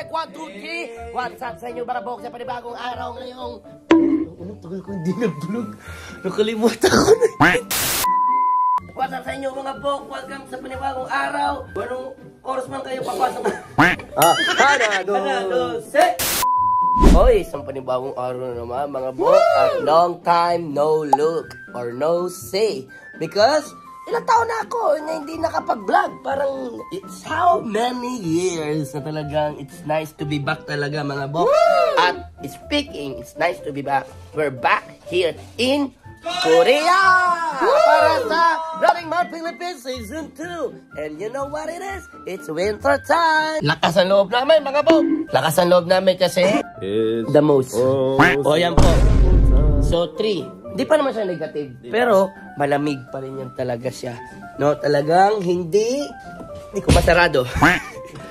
check, 1, 2, 3. What's up sa inyo mga bok sa panibagong araw ngayong... Anong tagal ko hindi nag-vlog? Nakalimutan ko na. What's up sa inyo mga bok? Welcome sa panibagong araw. Anong oras man kayo papasok na? Hana, set! Hoy, isang panibagong araw na naman mga bok. At long time no look or no see. Because... ilang taon na ako na hindi nakapag-vlog. Parang, it's how many years na talagang it's nice to be back talaga mga bok. At speaking, it's nice to be back. We're back here in Korea! Para sa Running Man Philippines Season 2. And you know what it is? It's winter time. Lakas ang loob namin mga bok. Lakas ang loob namin kasi it's the most. O yan po. So 3. Hindi pa naman siya negative, pero malamig pa rin yan talaga siya. No, talagang hindi ko masarado.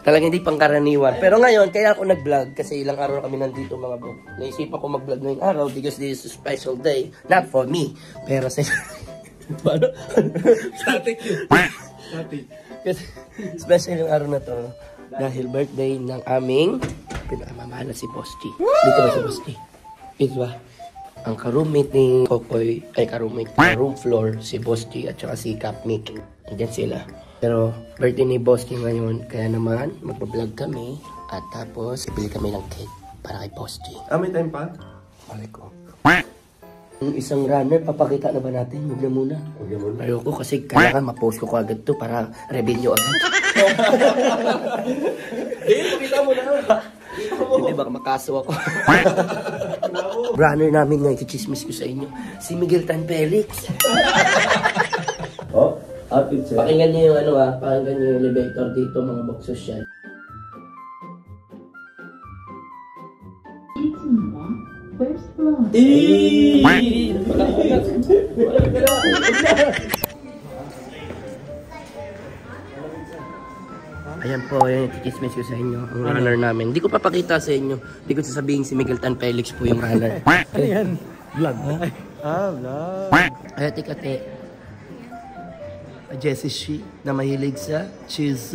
Talagang hindi pangkaraniwan. Pero ngayon, kaya ako nag-vlog kasi ilang araw kami nandito mga bro. Naisipan ko mag-vlog ngayong araw because this is a special day. Not for me, pero sa... Paano? Static yun. Static. Kasi special yung araw na to dahil birthday ng aming pinakamamahal na si Boss G. Dito ba si Boss G? Ito ba? Ang ka-roommate ni Kokoy, room floor, si Boss G at saka si Cap Mick. Andyan sila. Pero birthday ni Boss G ngayon, kaya naman magpa-vlog kami at tapos ibili kami ng cake para kay Boss G. May time pa? Malay ko. Yung isang runner, papakita na ba natin? Huwag na muna. Ayoko kasi kailangan ma-post ko agad to para revenue agad. Kita mo na. Hindi baka makaso ako. Runner namin ngayon, chismis ko sa inyo, si Miguel Tan Felix. Oh, outfit siya. Pakinggan niyo yung pakinggan niyo yung elevator dito mga box social. First floor. Ayan po, yung chismis ko sa inyo, ang runner namin. Hindi ko papakita sa inyo. Hindi ko sasabihin si Miguel Tan Felix po yung runner. Ano yan? Vlog? Vlog. Ay, tikate. Jessie Shi, na mahilig sa cheese.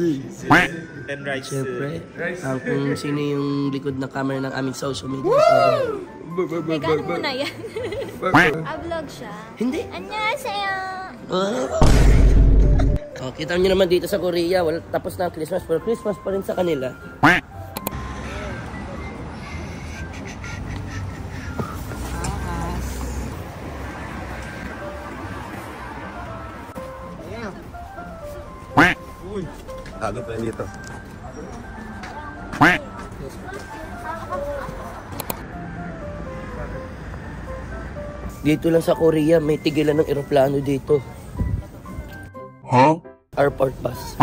And rice. Siyempre, ang kung sino yung likod ng camera ng aming social media. Gano'n mo na yan? Vlog siya. Hindi. Annyeonghaseyo. Oh, kita nyo naman dito sa Korea, tapos na ang Christmas, pero Christmas pa rin sa kanila. Uy, tago pa dito. Dito lang sa Korea, may tigilan ng eroplano dito. Huh? Airport bus.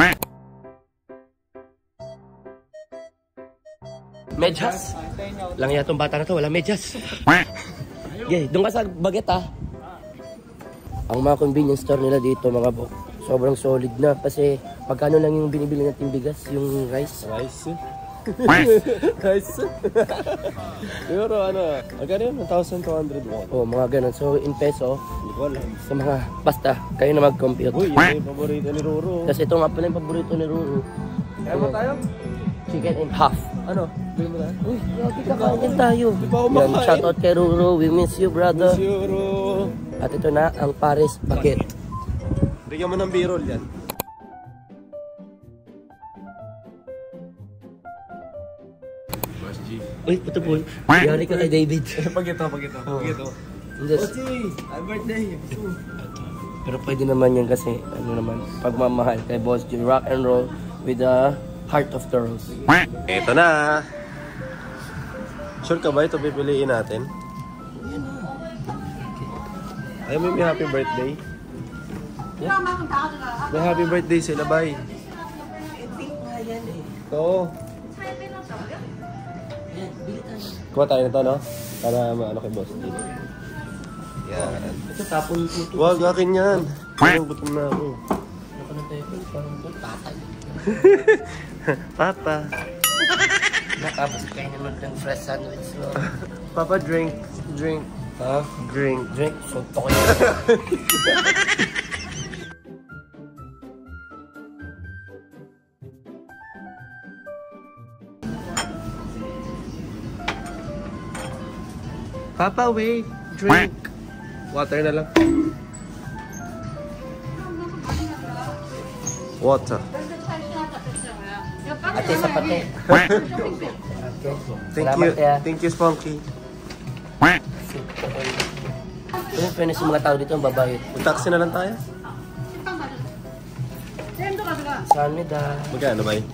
Medyas. Lang yatong bata na to, wala medyas. Okay, doon ka sa baget ha. Ang mga convenience store nila dito mga bok, sobrang solid na kasi magkano lang yung binibili natin bigas, yung rice. Rice? Rice? Siguro magkano yun? 1,200 won. Oh, mga ganun. So in peso, Hindi ko alam. sa mga, basta, kayo na mag-compute. Uy, yun yung paborito ni Roro. Kasi ito nga pala yung paborito ni Ruru. Kaya mo tayo? Chicken in half. Ano? Bili mo tayo? Uy, grabe kakain tayo. Di ba ako Yan, makain? shoutout kay Ruru. We miss you, brother. Si Roro. At ito na, ang Paris Baguette. Bigyan mo ng B-roll yan. Uy, puto po. Yari ka kay David. Pag ito. Just, Happy birthday. pero pwede naman yan kasi, pagmamahal kay Boss G. Rock and roll with the heart of the rose. Ito na. Sure ka ba ito pipiliin natin? Ay, may happy birthday. May happy birthday sila, bay. Pink nga yan eh. Oo. Kuha tayo nito, no? Para maano kay Boss D. Yan. Ito tapon po. Wag, akin yan. Parang gutom na ako. Ano na tayo? Parang patay. Papa. Nakabos kayo naman ng fresh sandwich. So. Papa, drink. Drink. Ha? Drink. Drink. So, okay. Papa, wait. Drink. Water na lang. Water. Ate, sapat eh. Thank Salamat, you. Tia. Thank you, Spunky. Yung fairness yung mga tao dito, ang babae. Taxi na lang tayo. Saan nyo da? Magkano ba yun?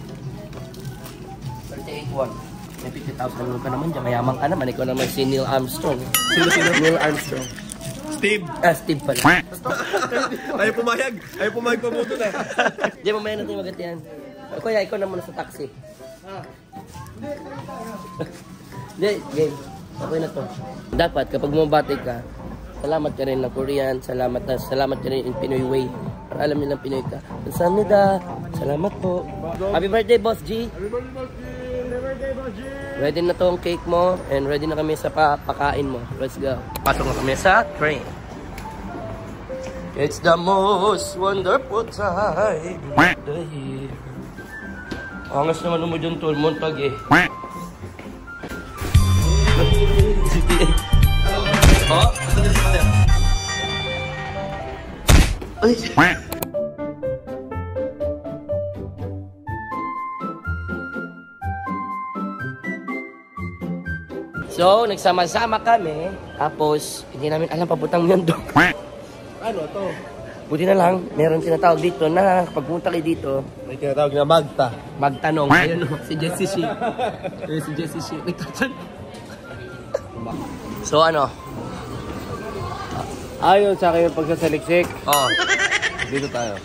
38,100. May 50,000 ka naman dyan. Mayaman ka naman. Ikaw naman si Neil Armstrong. Sino? Neil Armstrong. Steve! Steve pala. Ayaw pumayag. Ayaw pumayag pa mo doon eh. Diyan, mamaya natin magat yan. Kuya, ikaw na muna sa taxi. Hindi, game. Okay na to. Dapat, kapag bumabati ka, salamat ka rin ng Korean, salamat ka rin in Pinoy way. Para alam nilang Pinoy ka. Samnida, salamat po. Happy birthday, Boss G! Happy birthday, Boss G! Ready na tong cake mo, and ready na kami sa pakain mo. Let's go. Pasok na kami sa train. It's the most wonderful time of the year. Angas naman mo dyan, Tol. Montag eh. Oh? Ay! So, nagsama-sama kami. Tapos, hindi namin alam papuntang Myeongdong. Ano to? Buti na lang, meron tinatawag dito na kapag pumunta kayo dito, May tinatawag na Magta. magtanong. Ayun o, si Jessie Shi. Ayun si Jessie Shi. Nagtatanong. So ano? Ayon sa akin yung pagsasaliksik. Oh, Dito tayo.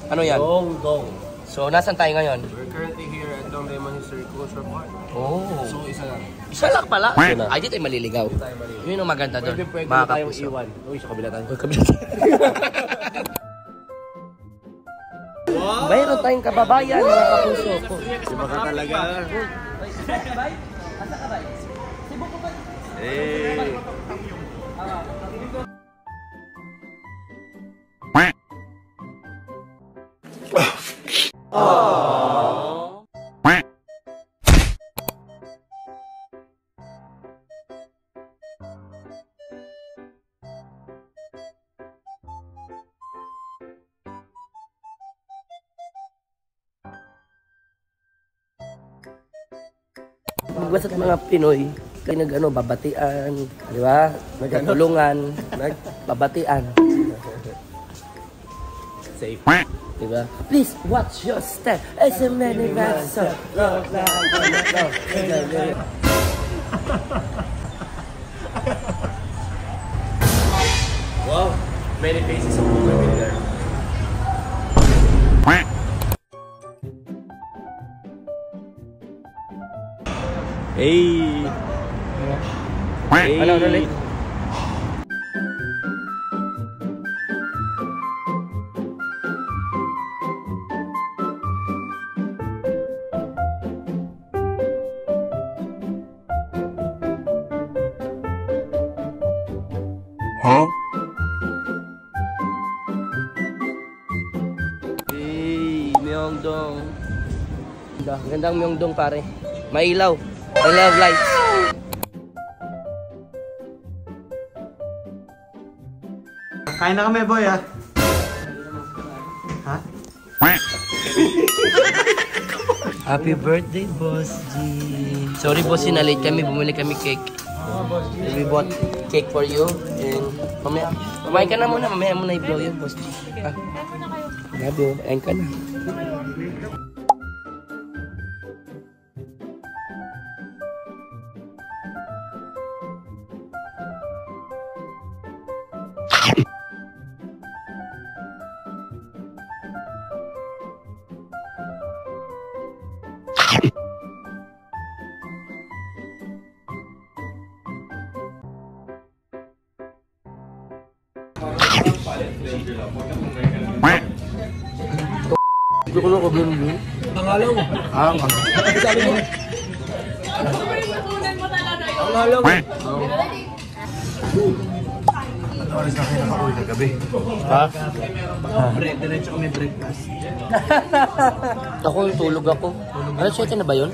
ano yan? Dong. So, nasan tayo ngayon? We're currently here at Dongdaeman Historic Cultural Park. Oh. So, isa lang. Isa lang pala. Isa na. Ay, di tayo maliligaw. Yun ang maganda doon. Pwede Mga na tayong kapuso. iwan. Uy, sa kabila tayo. Uy, kabila tayo. Mayroon tayong kababayan, mga kapuso. Iba ka talaga. Eh. Basta't mga Pinoy, kayo babatian, di ba? Nagtulungan, nagbabatian. Safe. Di ba? Please watch your step. As a many rats so Wow. Many faces of people in there. Hey. Ano ulit? Huh? Hey, Myeongdong. Gandang Myeongdong pare. Mailaw. I love lights. Kain na kami, boy, ha? Ha? Happy birthday, Boss G. Sorry, Boss, na-late kami. Bumili kami cake. We bought cake for you. And mamaya, kumain ka na muna. Mamaya mo na i-blow yun, Boss G. Ha? Love you. Ayan ka na. Gusto ko lang kablan yun. Ang alaw. Ang Sabi mo. Ang alaw. Ano oras na kayo nakauwi kagabi? Ha? Diretso kami breakfast. Ako, tulog ako. Ano, 7 na ba yun?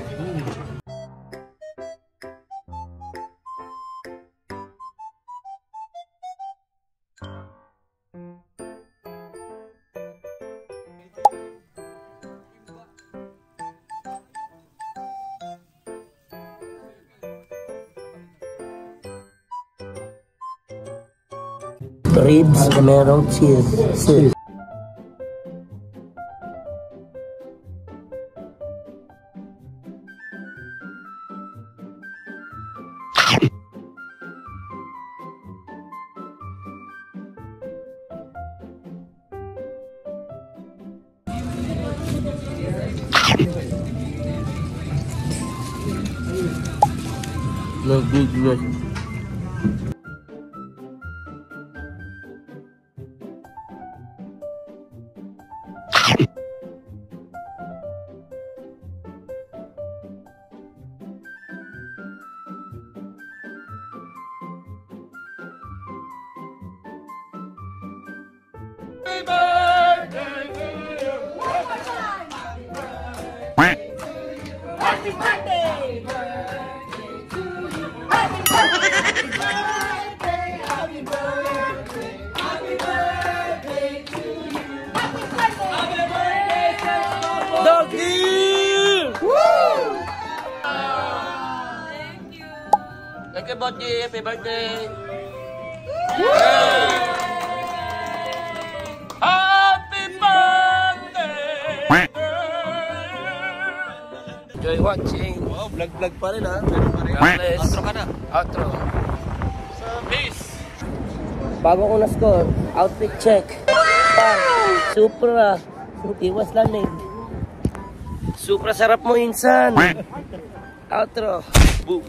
Ribs na merong cheese. Good. Thank you, Bodji. Happy birthday. Happy birthday. Enjoy watching. Oh, vlog pa rin ha. God bless. Outro ka na. Outro. Peace. Bago ko na-score, outfit check. Supra. Iwas lanig. Supra sarap mo insan. Outro. Boom.